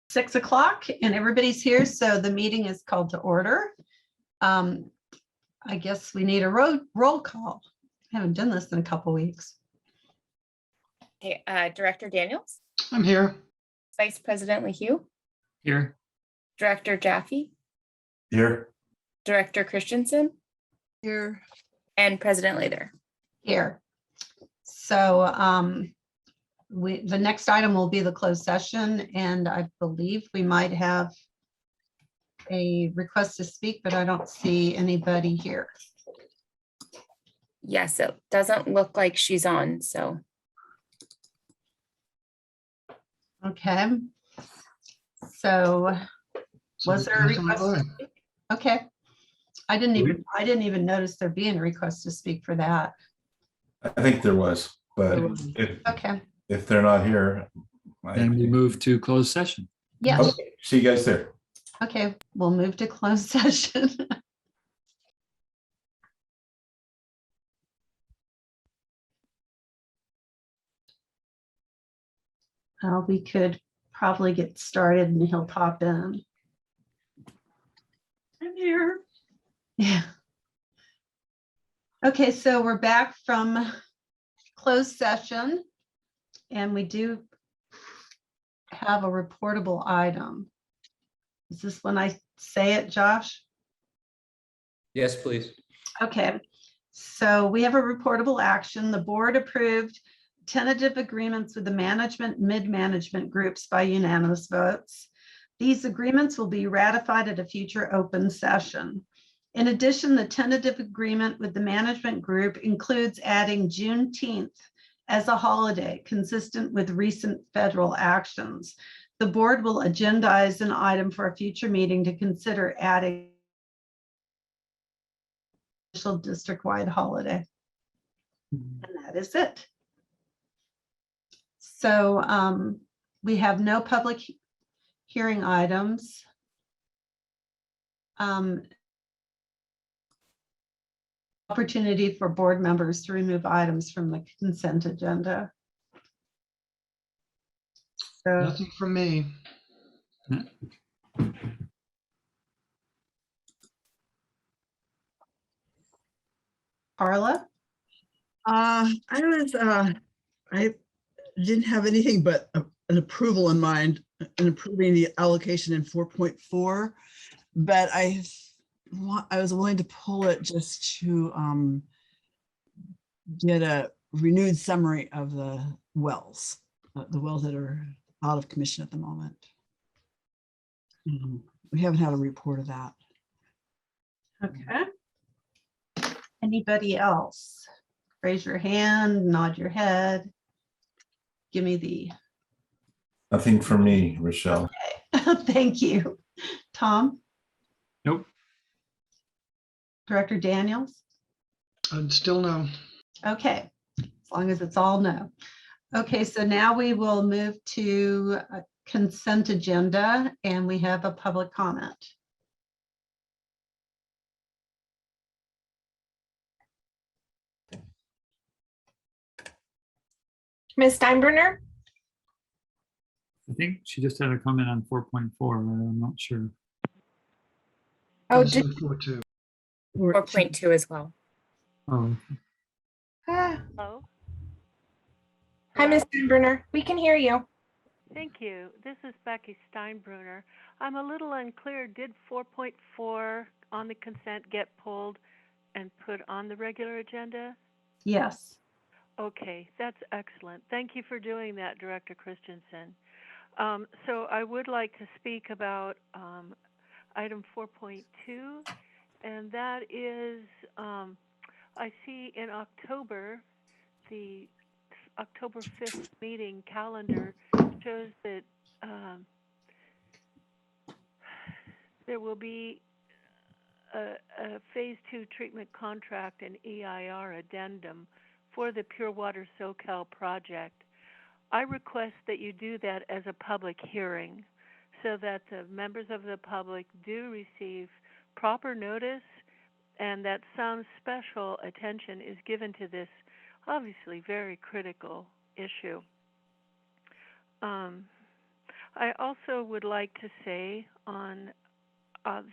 6 o'clock and everybody's here, so the meeting is called to order. I guess we need a roll call. I haven't done this in a couple weeks. Okay, Director Daniels, I'm here. Vice President LeHue, Here. Director Jaffe, Here. Director Christensen, Here. and President Lather. Here. So the next item will be the closed session, and I believe we might have a request to speak, but I don't see anybody here. Yes, it doesn't look like she's on, so. Okay. So was there a request to speak? Okay. I didn't even notice there being a request to speak for that. I think there was, but Okay. if they're not here, Then we move to closed session. Yes. okay, see you guys there. Okay, we'll move to closed session. We could probably get started and he'll pop in. I'm here. Yeah. Okay, so we're back from closed session and we do have a reportable item. Is this when I say it, Josh? Yes, please. Okay, so we have a reportable action. The board approved tentative agreements with the management, mid-management groups by unanimous votes. These agreements will be ratified at a future open session. In addition, the tentative agreement with the management group includes adding Juneteenth as a holiday consistent with recent federal actions. The board will agendize an item for a future meeting to consider adding district-wide holiday. And that is it. So we have no public hearing items. Opportunity for board members to remove items from the consent agenda. So Nothing from me. Carla? I didn't have anything but an approval in mind in approving the allocation in 4.4, but I was willing to pull it just to get a renewed summary of the wells that are out of commission at the moment. We haven't had a report of that. Okay. Anybody else? Raise your hand, nod your head. Give me the. Nothing for me, Rochelle. Okay. Thank you. Tom? Nope. Director Daniels? And still no. Okay, as long as it's all no. Okay, so now we will move to a consent agenda and we have a public comment. Ms. Steinbruner? I think she just had a comment on 4.4, but I'm not sure. Oh, Also did, 4.2. 4.2 as well. Oh, Hello. hi, Ms. Steinbruner. We can hear you. Thank you. This is Becky Steinbruner. I'm a little unclear. Did 4.4 on the consent get pulled and put on the regular agenda? Yes. Okay, that's excellent. Thank you for doing that, Director Christensen. So I would like to speak about item 4.2, and that is, I see in October, the October 5th meeting calendar shows that there will be a phase 2 treatment contract and EIR addendum for the Pure Water Soquel project. I request that you do that as a public hearing so that the members of the public do receive proper notice and that some special attention is given to this obviously very critical issue. I also would like to say on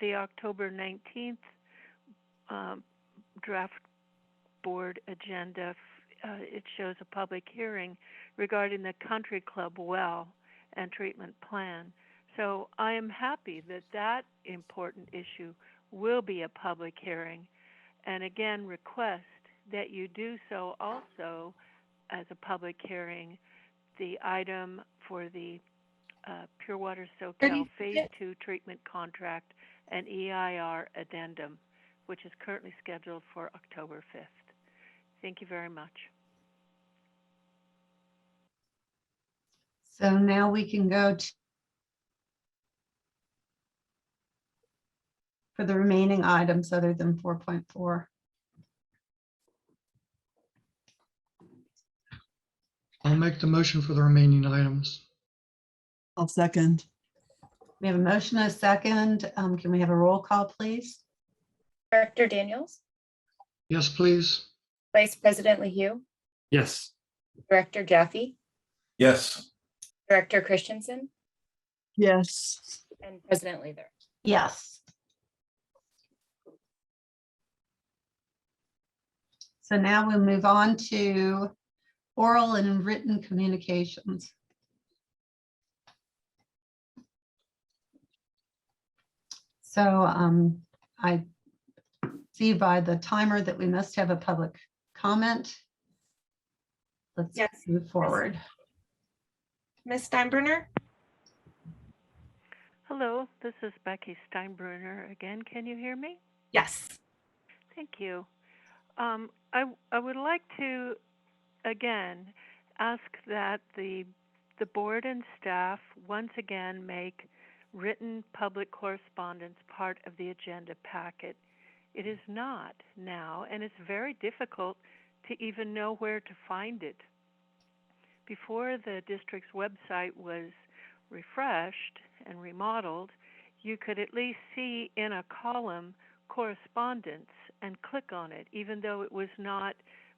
the October 19th draft board agenda, it shows a public hearing regarding the country club well and treatment plan. So I am happy that that important issue will be a public hearing, and again request that you do so also as a public hearing, the item for the Pure Water Soquel Phase 2 treatment contract and EIR addendum, which is currently scheduled for October 5th. Thank you very much. So now we can go to for the remaining items other than 4.4. I'll make the motion for the remaining items. I'll second. We have a motion and a second. Can we have a roll call, please? Director Daniels, Yes, please. Vice President Leahy, Yes. Director Jaffe, Yes. Director Christensen, Yes. and President Leather. Yes. So now we'll move on to oral and written communications. So I see by the timer that we must have a public comment. Let's Yes. move forward. Ms. Steinbruner? Hello, this is Becky Steinbruner again. Can you hear me? Yes. Thank you. I would like to again ask that the board and staff once again make written public correspondence part of the agenda packet. It is not now, and it's very difficult to even know where to find it. Before the district's website was refreshed and remodeled, you could at least see in a column correspondence and click on it, even though it was not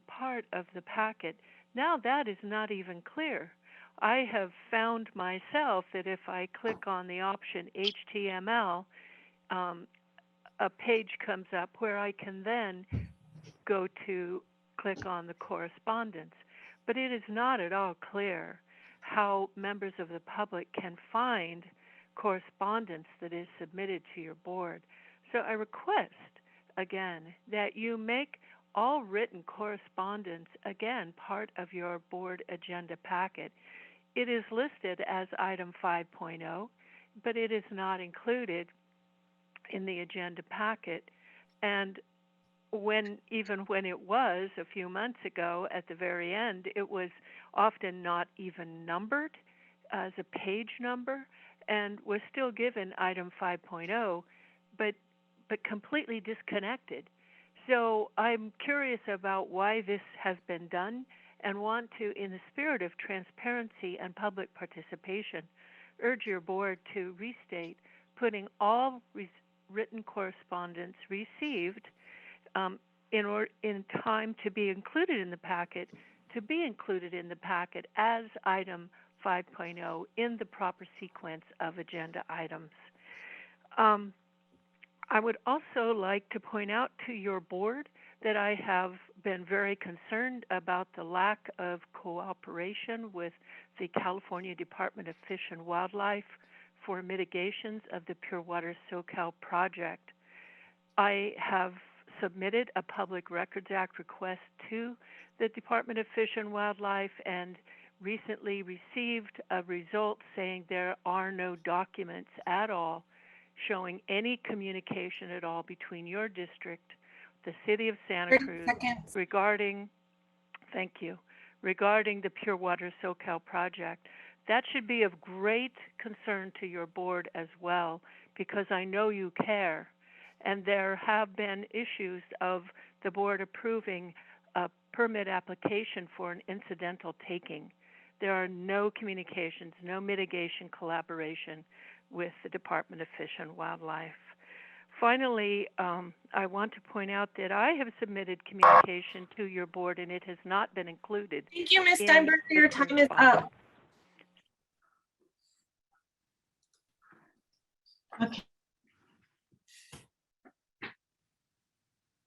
part of the packet. Now that is not even clear. I have found myself that if I click on the option HTML, a page comes up where I can then go to click on the correspondence. But it is not at all clear how members of the public can find correspondence that is submitted to your board. So I request, again, that you make all written correspondence, again, part of your board agenda packet. It is listed as item 5.0, but it is not included in the agenda packet. And even when it was a few months ago at the very end, it was often not even numbered as a page number and was still given item 5.0, but completely disconnected. So I'm curious about why this has been done and want to, in the spirit of transparency and public participation, urge your board to restate putting all written correspondence received in time to be included in the packet, as item 5.0 in the proper sequence of agenda items. I would also like to point out to your board that I have been very concerned about the lack of cooperation with the California Department of Fish and Wildlife for mitigations of the Pure Water Soquel project. I have submitted a Public Records Act request to the Department of Fish and Wildlife and recently received a result saying there are no documents at all showing any communication at all between your district, the city of Santa Cruz, regarding the Pure Water Soquel project. That should be of great concern to your board as well, because I know you care. And there have been issues of the board approving a permit application for an incidental taking. There are no communications, no mitigation collaboration with the Department of Fish and Wildlife. Finally, I want to point out that I have submitted communication to your board and it has not been included. Thank you, Ms. Steinberg. Your time is up. Okay.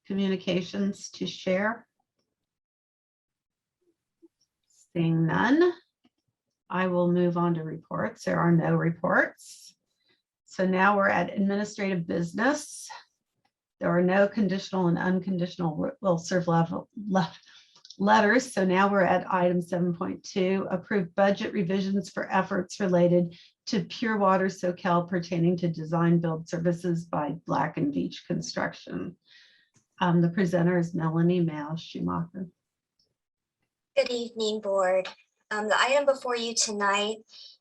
Communications to share? Seeing none, I will move on to reports. There are no reports. So now we're at administrative business. There are no conditional and unconditional will serve letters. So now we're at item 7.2, approve budget revisions for efforts related to Pure Water Soquel pertaining to design build services by Black and Beach Construction. The presenter is Melanie Mao Schumacher. Good evening, Board. The item before you tonight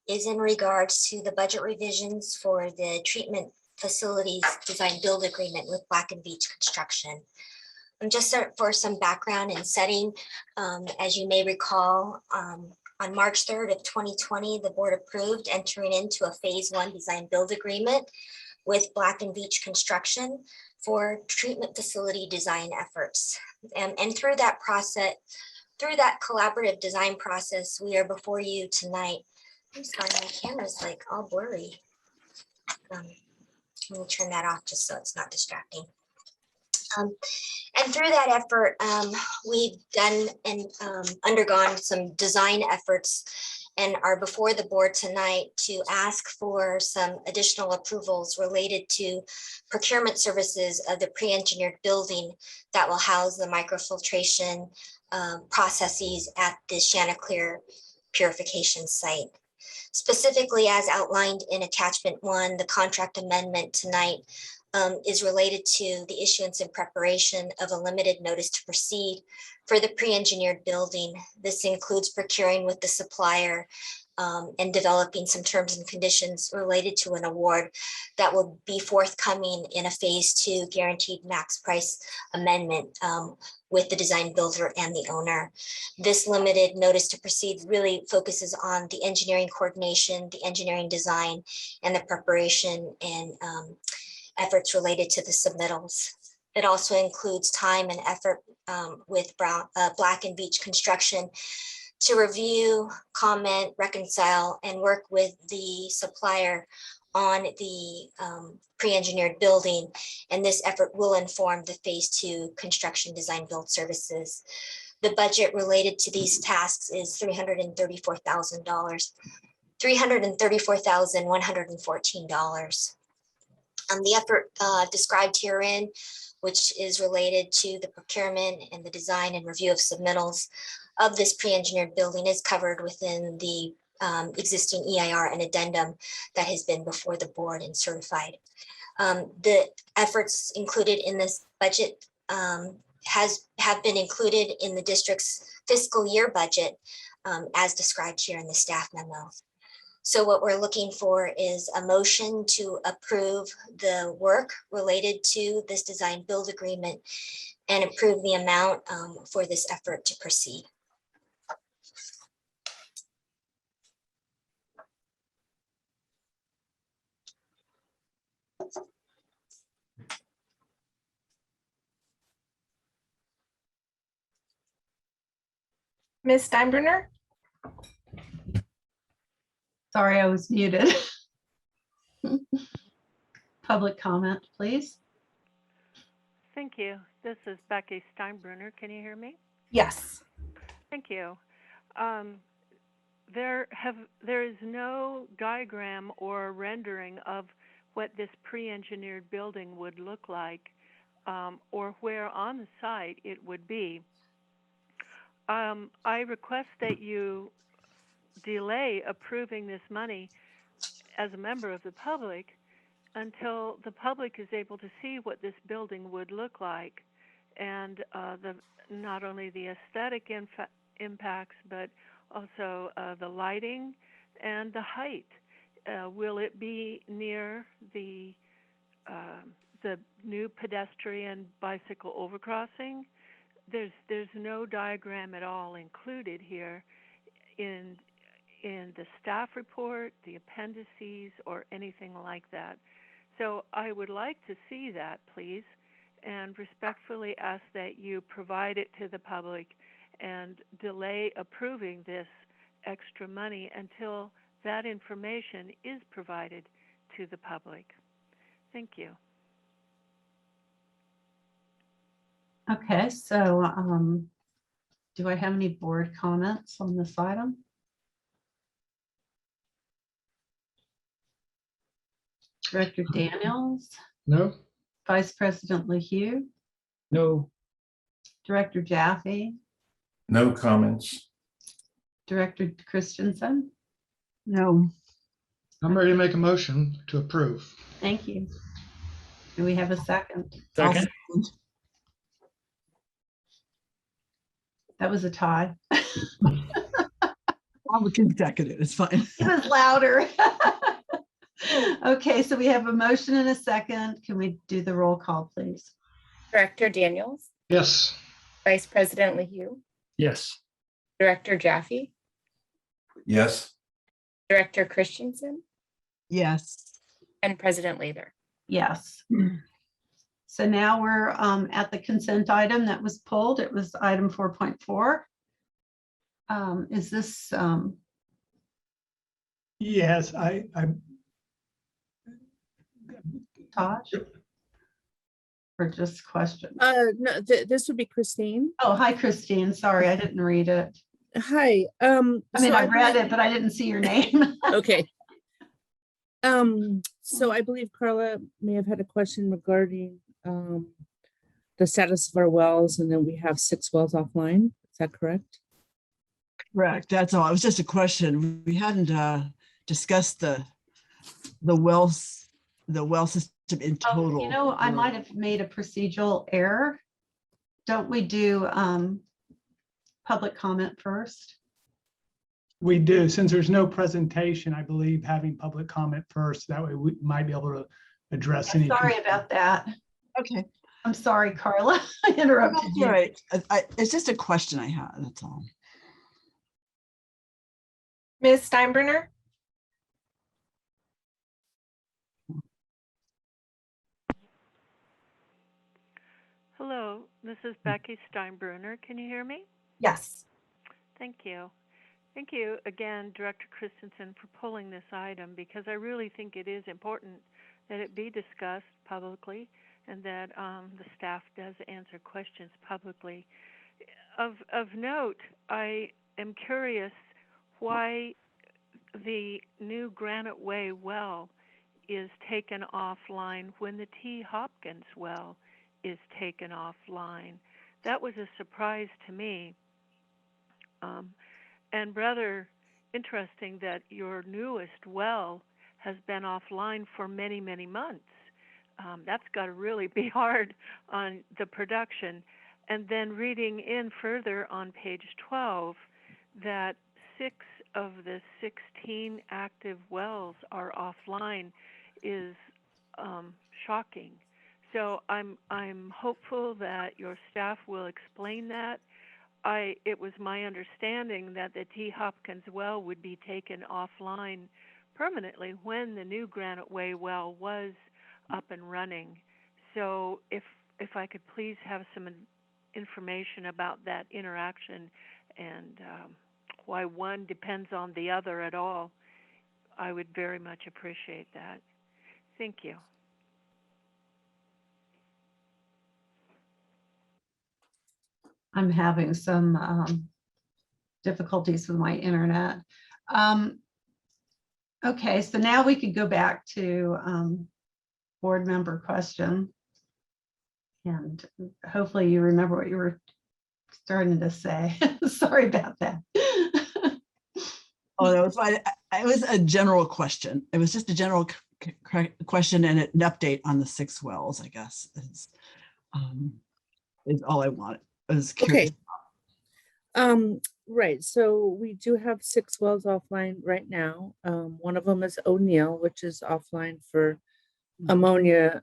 is in regards to the budget revisions for the treatment facilities design build agreement with Black and Beach Construction. Just for some background and setting, as you may recall, on March 3rd of 2020, the board approved entering into a phase 1 design build agreement with Black and Beach Construction for treatment facility design efforts. And through that process, through that collaborative design process, we are before you tonight. I'm sorry, my camera's like all blurry. Let me turn that off just so it's not distracting. And through that effort, we've done and undergone some design efforts and are before the board tonight to ask for some additional approvals related to procurement services of the pre-engineered building that will house the microfiltration processes at the Chanticleer purification site. Specifically, as outlined in attachment 1, the contract amendment tonight is related to the issuance and preparation of a limited notice to proceed for the pre-engineered building. This includes procuring with the supplier and developing some terms and conditions related to an award that will be forthcoming in a phase 2 guaranteed max price amendment with the design builder and the owner. This limited notice to proceed really focuses on the engineering coordination, the engineering design, and the preparation and efforts related to the submittals. It also includes time and effort with Black and Beach Construction to review, comment, reconcile, and work with the supplier on the pre-engineered building. And this effort will inform the phase 2 construction design build services. The budget related to these tasks is $334,000, $334,114. The effort described herein, which is related to the procurement and the design and review of submittals of this pre-engineered building, is covered within the existing EIR and addendum that has been before the board and certified. The efforts included in this budget have been included in the district's fiscal year budget as described here in the staff memo. So what we're looking for is a motion to approve the work related to this design build agreement and approve the amount for this effort to proceed. Ms. Steinbruner? Sorry, I was muted. Public comment, please. Thank you. This is Becky Steinbruner. Can you hear me? Yes. Thank you. There is no diagram or rendering of what this pre-engineered building would look like or where on the site it would be. I request that you delay approving this money as a member of the public until the public is able to see what this building would look like and not only the aesthetic impacts, but also the lighting and the height. Will it be near the new pedestrian bicycle overcrossing? There's no diagram at all included here in the staff report, the appendices, or anything like that. So I would like to see that, please, and respectfully ask that you provide it to the public and delay approving this extra money until that information is provided to the public. Thank you. Okay, so do I have any board comments on this item? Director Daniels, No? Vice President LaHue, No. Director Jaffe, No comments. Director Christensen. No. I'm ready to make a motion to approve. Thank you. Do we have a second? I'll Second. second. That was a tie. We can second it. It's fine. It was louder. Okay, so we have a motion and a second. Can we do the roll call, please? Director Daniels, Yes. Vice President LaHue, Yes. Director Jaffe, Yes. Director Christensen, Yes. and President Lather. Yes. So now we're at the consent item that was pulled. It was item 4.4. Is this, Yes, I Tosh? Or just question? No, this would be Christine. Oh, hi, Christine. Sorry, I didn't read it. Hi. I mean, so I read believe- it, but I didn't see your name. Okay. So I believe Carla may have had a question regarding the status of our wells, and then we have 6 wells offline. Is that correct? Correct. That's all. It was just a question. We hadn't discussed the well system in Oh, total. you know, I or- might have made a procedural error. Don't we do public comment first? we do, since there's no presentation, I believe having public comment first, that way we might be able to address any. Sorry about that. Okay. I'm sorry, Carla. I interrupted That's you. all right. It's just a question I had. That's all. Ms. Steinbruner? Hello, this is Becky Steinbruner. Can you hear me? Yes. Thank you. Thank you again, Director Christensen, for pulling this item, because I really think it is important that it be discussed publicly and that the staff does answer questions publicly. Of note, I am curious why the new Granite Way well is taken offline when the T. Hopkins well is taken offline. That was a surprise to me. And rather interesting that your newest well has been offline for many, many months. That's got to really be hard on the production. And then reading in further on page 12 that 6 of the 16 active wells are offline is shocking. So I'm hopeful that your staff will explain that. It was my understanding that the T. Hopkins well would be taken offline permanently when the new Granite Way well was up and running. So if I could please have some information about that interaction and why one depends on the other at all, I would very much appreciate that. Thank you. I'm having some difficulties with my internet. Okay, so now we could go back to board member question. And hopefully you remember what you were starting to say. Sorry about that. Oh, that was fine. It was a general question. It was just a general question and an update on the 6 wells, I guess, is all I wanted. I was curious. Okay. Right. So we do have 6 wells offline right now. One of them is O'Neill, which is offline for ammonia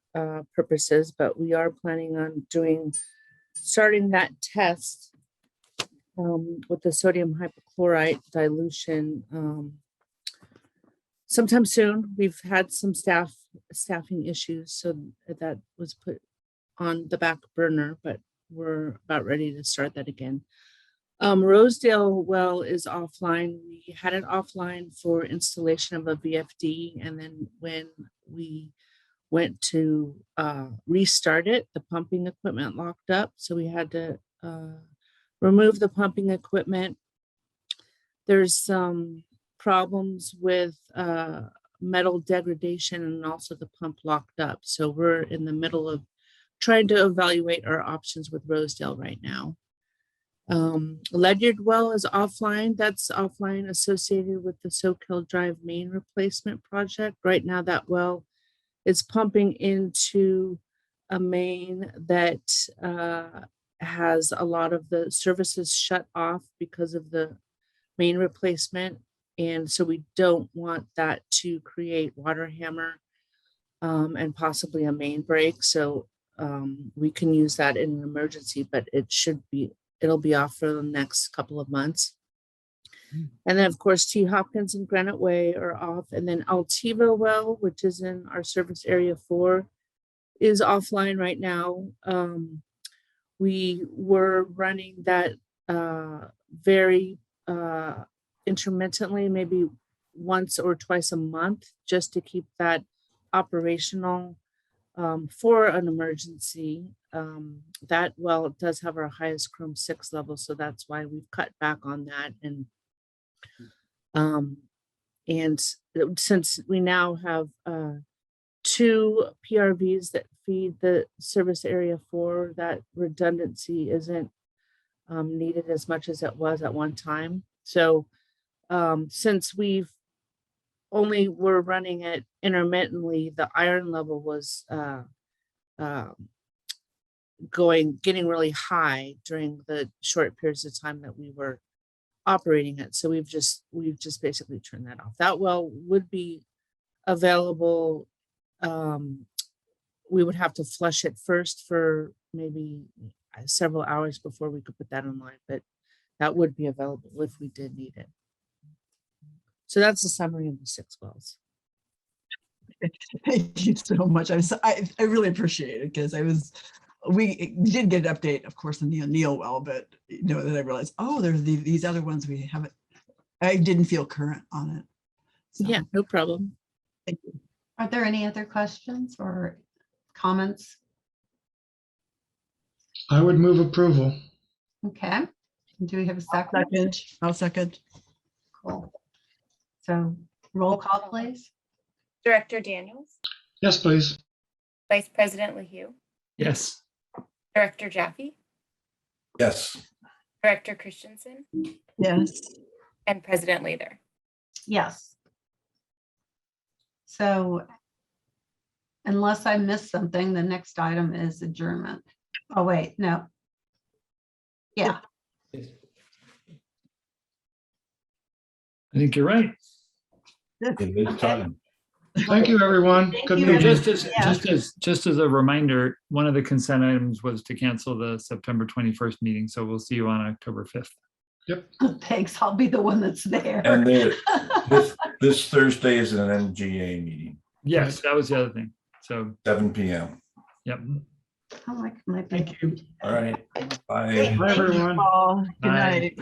purposes, but we are planning on starting that test with the sodium hypochlorite dilution sometime soon. We've had some staffing issues, so that was put on the back burner, but we're about ready to start that again. Rosedale well is offline. We had it offline for installation of a VFD, and then when we went to restart it. The pumping equipment locked up, so we had to remove the pumping equipment. There's some problems with metal degradation and also the pump locked up. So we're in the middle of trying to evaluate our options with Rosedale right now. Ledyard well is offline. That's offline associated with the Soquel Drive main replacement project. Right now that well is pumping into a main that has a lot of the services shut off because of the main replacement. And so we don't want that to create water hammer and possibly a main break. So we can use that in an emergency, but it'll be off for the next couple of months. And then of course, T Hopkins and Granite Way are off. And then Altiva well, which is in our service area 4, is offline right now. We were running that very intermittently, maybe once or twice a month, just to keep that operational for an emergency. That well does have our highest Chrome 6 level, so that's why we've cut back on that. And since we now have 2 PRVs that feed the service area 4, that redundancy isn't needed as much as it was at one time. So since we've only were running it intermittently, the iron level was getting really high during the short periods of time that we were operating it. So we've just basically turned that off. That well would be available. We would have to flush it first for maybe several hours before we could put that online, but that would be available if we did need it. So that's a summary of the 6 wells. Thank you so much. I really appreciate it because we did get an update, of course, on the O'Neill well, but then I realized, oh, there's these other ones we haven't. I didn't feel current on it. So, yeah, no problem. Thank you. Are there any other questions or comments? I would move approval. Okay. Do we have a second? I'll second. Cool. So roll call, please. Director Daniels, Yes, please. Vice President LaHue, Yes. Director Jaffe, Yes. Director Christensen, Yes. and President Lather. Yes. So unless I missed something, the next item is adjournment. Oh, wait, no. Yeah, I think you're right. It is time. Thank you, everyone. Thank Good you, meeting. Just as a reminder, one of the consent items was to cancel the September 21st meeting. So we'll see you on October 5th. Yep. thanks. I'll be the one that's there. And this Thursday is an MGA meeting, Yes, that was the other thing. So, 7 p.m. yep. I like my. Thank you. All right. Bye. Thank you everyone. all. Good Bye. night.